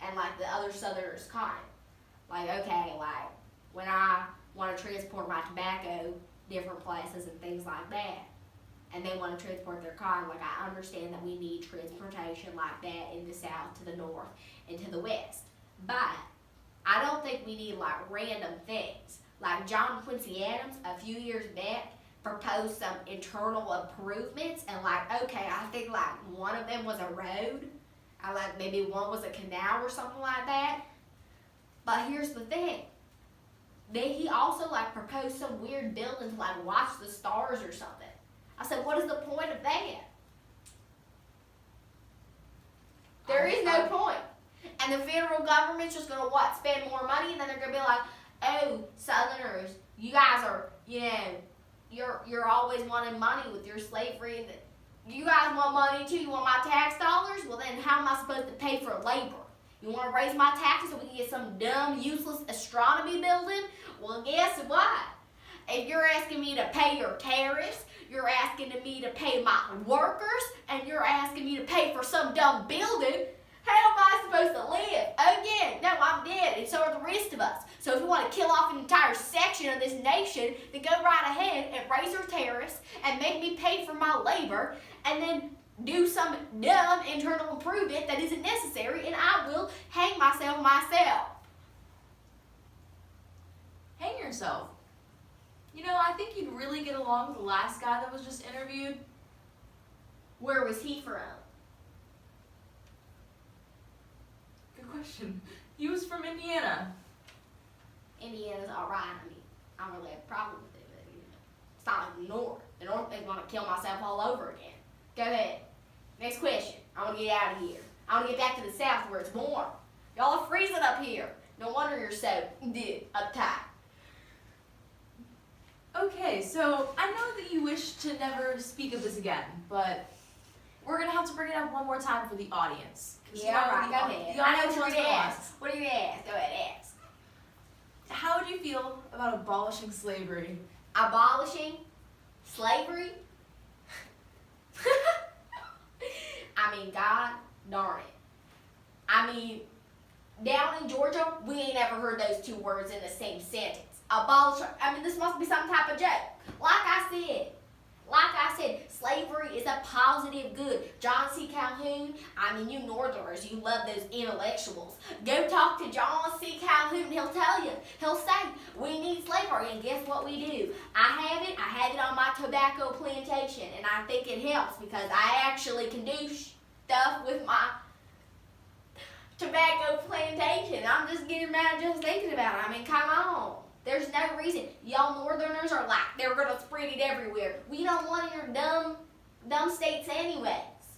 and like the other Southerners' cotton. Like, okay, like when I want to transport my tobacco different places and things like that, and they want to transport their cotton, like I understand that we need transportation like that in the South to the North and to the West. But I don't think we need like random things. Like John Quincy Adams, a few years back, proposed some internal improvements, and like, okay, I think like one of them was a road, and like maybe one was a canal or something like that. But here's the thing. He also like proposed some weird building to like watch the stars or something. I said, what is the point of that? There is no point. And the federal government's just gonna spend more money, and then they're gonna be like, oh, Southerners, you guys are, you're always wanting money with your slavery. You guys want money too? You want my tax dollars? Well then, how am I supposed to pay for labor? You want to raise my taxes so we can get some dumb, useless astronomy building? Well, guess what? If you're asking me to pay your tariffs, you're asking me to pay my workers, and you're asking me to pay for some dumb building, how am I supposed to live? Again, no, I'm dead, and so are the rest of us. So if you want to kill off an entire section of this nation, then go right ahead and raise your tariffs and make me pay for my labor, and then do some dumb internal improvement that isn't necessary, and I will hang myself. Hang yourself. I think you'd really get along with the last guy that was just interviewed. Where was he from? Good question. He was from Indiana. Indiana's alright. I don't really have a problem with it, but it's not like the North. The North makes me want to kill myself all over again. Go ahead. Next question. I want to get out of here. I want to get back to the South where it's warm. Y'all are freezing up here. No wonder you're so uptight. Okay, so I know that you wish to never speak of this again, but we're going to have to bring it up one more time for the audience. Yeah, alright, go ahead. The I know audience what wants you're to going to ask. ask. What are you going to ask? Go ahead, ask. How would you feel about abolishing slavery? Abolishing slavery? God darn it. Down in Georgia, we ain't ever heard those two words in the same sentence. Abolish, this must be some type of joke. Like I said, slavery is a positive good. John C. Calhoun, you Northerners, you love those intellectuals. Go talk to John C. Calhoun, he'll tell you. He'll say, we need slavery, and guess what we do? I have it on my tobacco plantation, and I think it helps because I actually can do stuff with my tobacco plantation. I'm just getting mad just thinking about it. Come on. There's no reason. Y'all Northerners are like, they're gonna spread it everywhere. We don't want your dumb states anyways.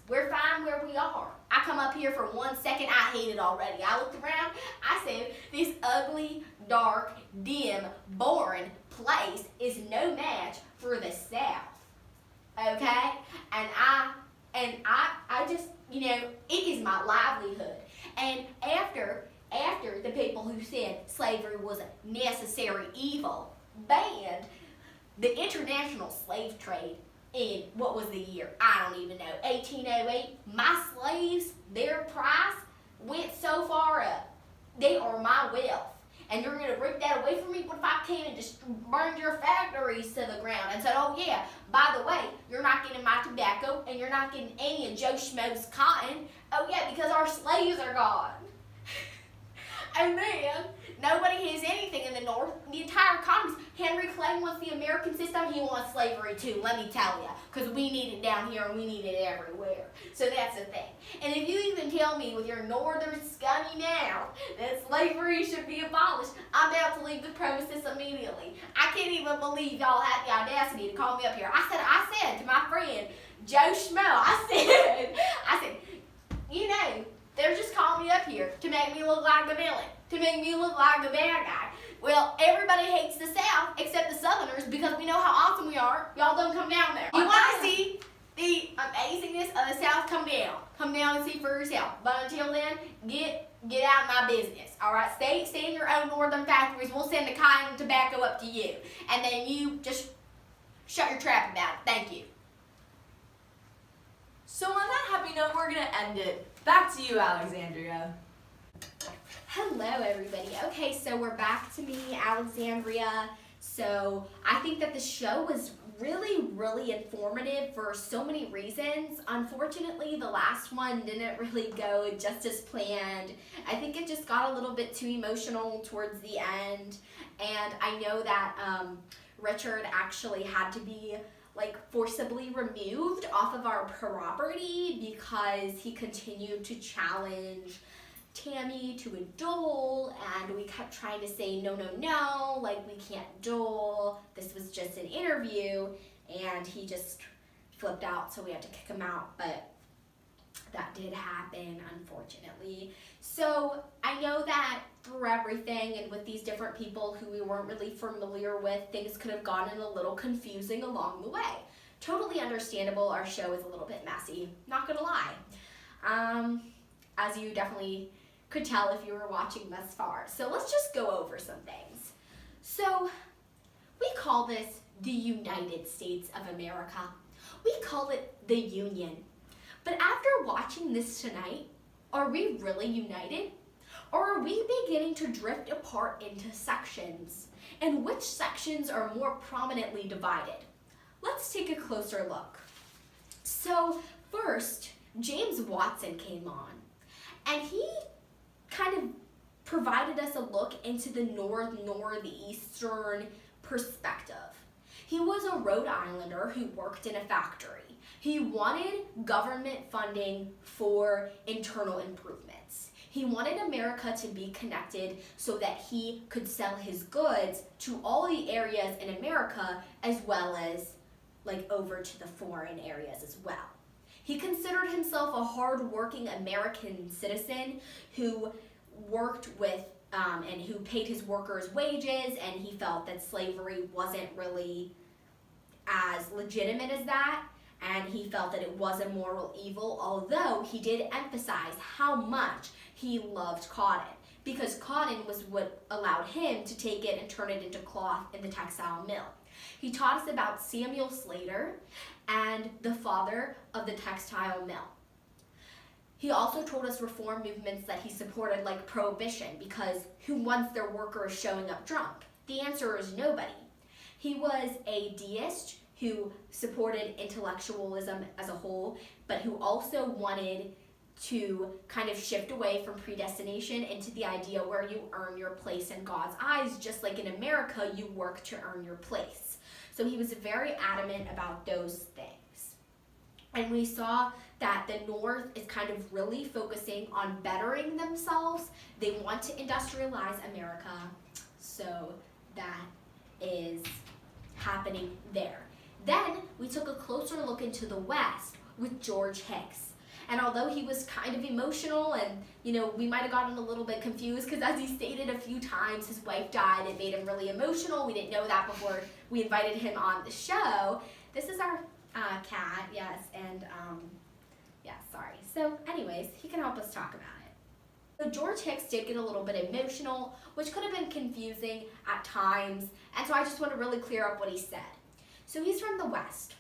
We're fine where we are. I come up here for 1 second, I hate it already. I looked around, I said, this ugly, dark, dim, boring place is no match for the South. Okay? And I just, it is my livelihood. And after the people who said slavery was a necessary evil banned the international slave trade in, what was the year? I don't even know, 1808. My slaves, their price went so far up. They are my wealth. And you're going to rip that away from me? What if I came and just burned your factories to the ground and said, oh yeah, by the way, you're not getting my tobacco and you're not getting any of Joe Schmo's cotton. Oh yeah, because our slaves are gone. And then, nobody has anything in the North. The entire economy. Henry Clay wants the American system. He wants slavery too, let me tell you. Because we need it down here and we need it everywhere. So that's the thing. And if you even tell me with your northern scummy mouth that slavery should be abolished, I'm about to leave the premises immediately. I can't even believe y'all had the audacity to call me up here. I said to my friend, Joe Schmo, I said, they're just calling me up here to make me look like the villain, to make me look like the bad guy. Well, everybody hates the South except the Southerners because we know how awesome we are. Y'all don't come down there. You want to see the amazingness of the South? Come down. Come down and see for yourself. But until then, get out of my business. All right, stay in your own northern factories. We'll send the cotton and tobacco up to you, and then you just shut your trap about it. Thank you. So on that happy note, we're gonna end it. Back to you, Alexandria. Hello, everybody. Okay, so we're back to me, Alexandria. So I think that the show was really, really informative for so many reasons. Unfortunately, the last one didn't really go just as planned. I think it just got a little bit too emotional towards the end. And I know that Richard actually had to be forcibly removed off of our property because he continued to challenge Tammy to a duel, and we kept trying to say no, we can't duel, this was just an interview, and he just flipped out, so we had to kick him out, but that did happen, unfortunately. So I know that through everything and with these different people who we weren't really familiar with, things could have gotten a little confusing along the way. Totally understandable, our show is a little bit messy, not gonna lie. As you definitely could tell if you were watching thus far. So let's just go over some things. So we call this the United States of America. We call it the Union. But after watching this tonight, are we really united? Or are we beginning to drift apart into sections? And which sections are more prominently divided? Let's take a closer look. So first, James Watson came on, and he kind of provided us a look into the northeastern perspective. He was a Rhode Islander who worked in a factory. He wanted government funding for internal improvements. He wanted America to be connected so that he could sell his goods to all the areas in America as well as over to the foreign areas as well. He considered himself a hard-working American citizen who worked with and who paid his workers wages, and he felt that slavery wasn't really as legitimate as that, and he felt that it was a moral evil, although he did emphasize how much he loved cotton, because cotton was what allowed him to take it and turn it into cloth in the textile mill. He taught us about Samuel Slater and the father of the textile mill. He also told us reform movements that he supported, like prohibition, because who wants their workers showing up drunk? The answer is nobody. He was a deist who supported intellectualism as a whole, but who also wanted to kind of shift away from predestination into the idea where you earn your place in God's eyes, just like in America, you work to earn your place. So he was very adamant about those things. And we saw that the North is kind of really focusing on bettering themselves. They want to industrialize America. So that is happening there. Then we took a closer look into the West with George Hicks. And although he was kind of emotional and, we might have gotten a little bit confused because as he stated a few times, his wife died. It made him really emotional. We didn't know that before we invited him on the show. This is our cat, yes, and sorry. So anyways, he can help us talk about it. So George Hicks did get a little bit emotional, which could have been confusing at times, and so I just want to really clear up what he said. So he's from the West,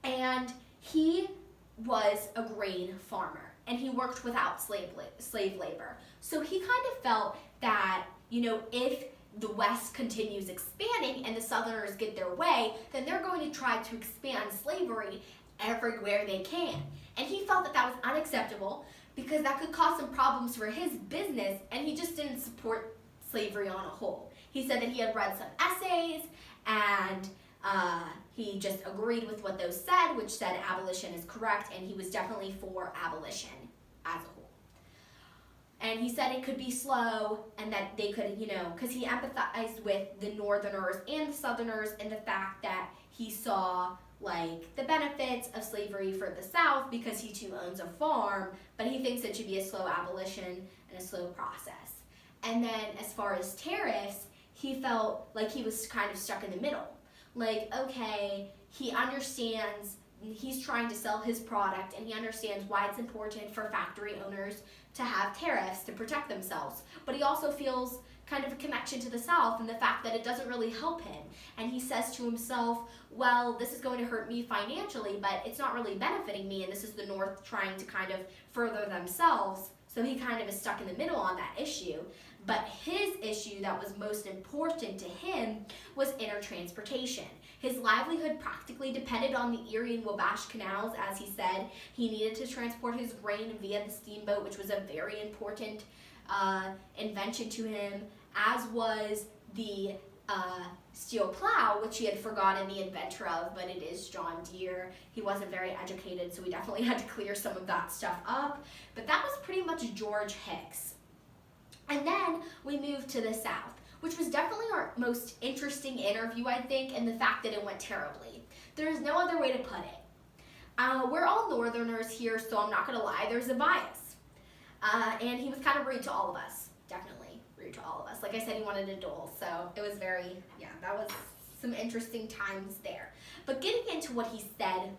and he was a grain farmer, and he worked without slave labor. So he kind of felt that, if the West continues expanding and the Southerners get their way, then they're going to try to expand slavery everywhere they can. And he felt that that was unacceptable because that could cause some problems for his business, and he just didn't support slavery on a whole. He said that he had read some essays, and he just agreed with what those said, which said abolition is correct, and he was definitely for abolition as a whole. And he said it could be slow, and that they could, because he empathized with the Northerners and the Southerners in the fact that he saw the benefits of slavery for the South because he too owns a farm, but he thinks it should be a slow abolition and a slow process. And then as far as tariffs, he felt like he was kind of stuck in the middle. Okay, he understands, he's trying to sell his product, and he understands why it's important for factory owners to have tariffs to protect themselves. But he also feels kind of a connection to the South and the fact that it doesn't really help him. And he says to himself, well, this is going to hurt me financially, but it's not really benefiting me, and this is the North trying to kind of further themselves. So he kind of is stuck in the middle on that issue. But his issue that was most important to him was intertransportation. His livelihood practically depended on the Erie and Wabash canals, as he said. He needed to transport his grain via the steamboat, which was a very important invention to him, as was the steel plow, which he had forgotten the inventor of, but it is John Deere. He wasn't very educated, so we definitely had to clear some of that stuff up. But that was pretty much George Hicks. And then we moved to the South, which was definitely our most interesting interview, I think, and the fact that it went terribly. There's no other way to put it. We're all Northerners here, so I'm not going to lie, there's a bias. And he was kind of rude to all of us, definitely rude to all of us. Like I said, he wanted a duel, so it was that was some interesting times there. But getting into what he said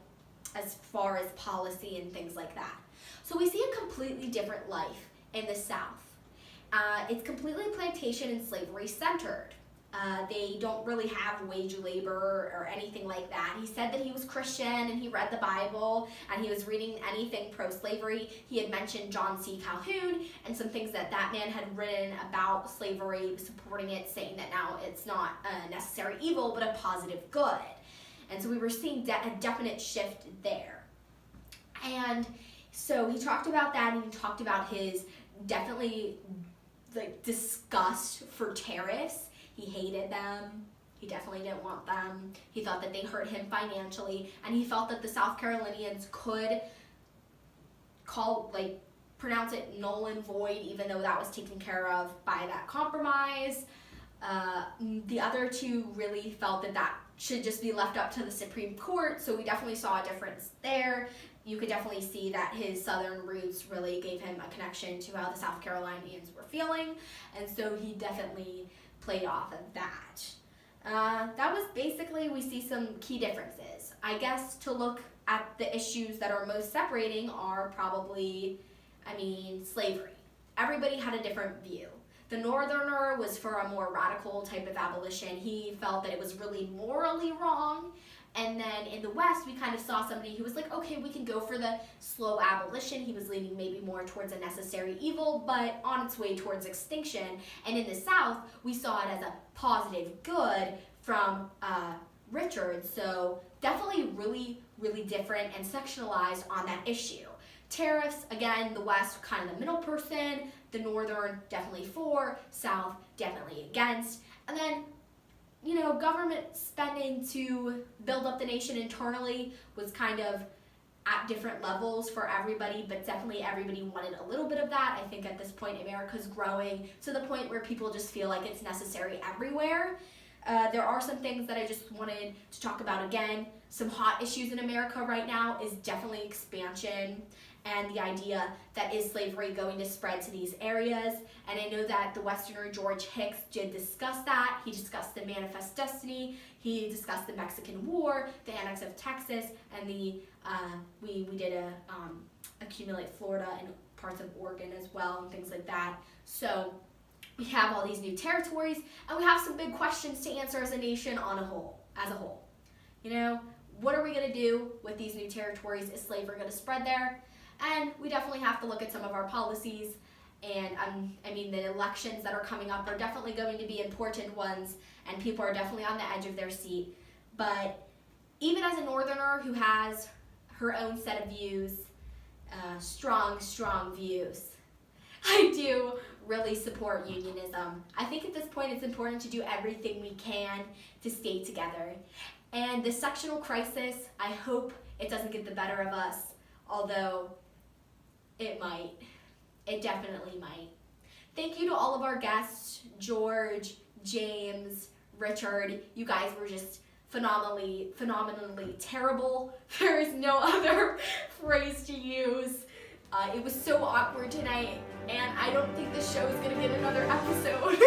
as far as policy and things like that. So we see a completely different life in the South. It's completely plantation and slavery centered. They don't really have wage labor or anything like that. He said that he was Christian and he read the Bible and he was reading anything pro-slavery. He had mentioned John C. Calhoun and some things that man had written about slavery, supporting it, saying that now it's not a necessary evil but a positive good. And so we were seeing a definite shift there. And so he talked about that, and he talked about his definitely disgust for tariffs. He hated them. He definitely didn't want them. He thought that they hurt him financially, and he felt that the South Carolinians could pronounce it null and void, even though that was taken care of by that compromise. The other two really felt that should just be left up to the Supreme Court, so we definitely saw a difference there. You could definitely see that his Southern roots really gave him a connection to how the South Carolinians were feeling, and so he definitely played off of that. That was basically, we see some key differences. I guess to look at the issues that are most separating are probably, slavery. Everybody had a different view. The Northerner was for a more radical type of abolition. He felt that it was really morally wrong. And then in the West, we kind of saw somebody who was like, okay, we can go for the slow abolition. He was leaning maybe more towards a necessary evil, but on its way towards extinction. And in the South, we saw it as a positive good from Richard. So definitely really, really different and sectionalized on that issue. Tariffs, again, the West, kind of the middle person. The Northern, definitely for. South, definitely against. And then government spending to build up the nation internally was kind of at different levels for everybody, but definitely everybody wanted a little bit of that. I think at this point America's growing to the point where people just feel like it's necessary everywhere. There are some things that I just wanted to talk about again. Some hot issues in America right now is definitely expansion and the idea that is slavery going to spread to these areas. And I know that the Westerner George Hicks did discuss that. He discussed the Manifest Destiny. He discussed the Mexican War, the annex of Texas, and we did accumulate Florida and parts of Oregon as well and things like that. So we have all these new territories, and we have some big questions to answer as a nation as a whole. You know, what are we going to do with these new territories? Is slavery going to spread there? And we definitely have to look at some of our policies, and I mean the elections that are coming up are definitely going to be important ones, and people are definitely on the edge of their seat. But even as a northerner who has her own set of views, strong views, I do really support unionism. I think at this point it's important to do everything we can to stay together. And the sectional crisis, I hope it doesn't get the better of us, although it might. It definitely might. Thank you to all of our guests, George, James, Richard. You guys were just phenomenally terrible. There is no other phrase to use. It was so awkward tonight, and I don't think this show is gonna get another episode.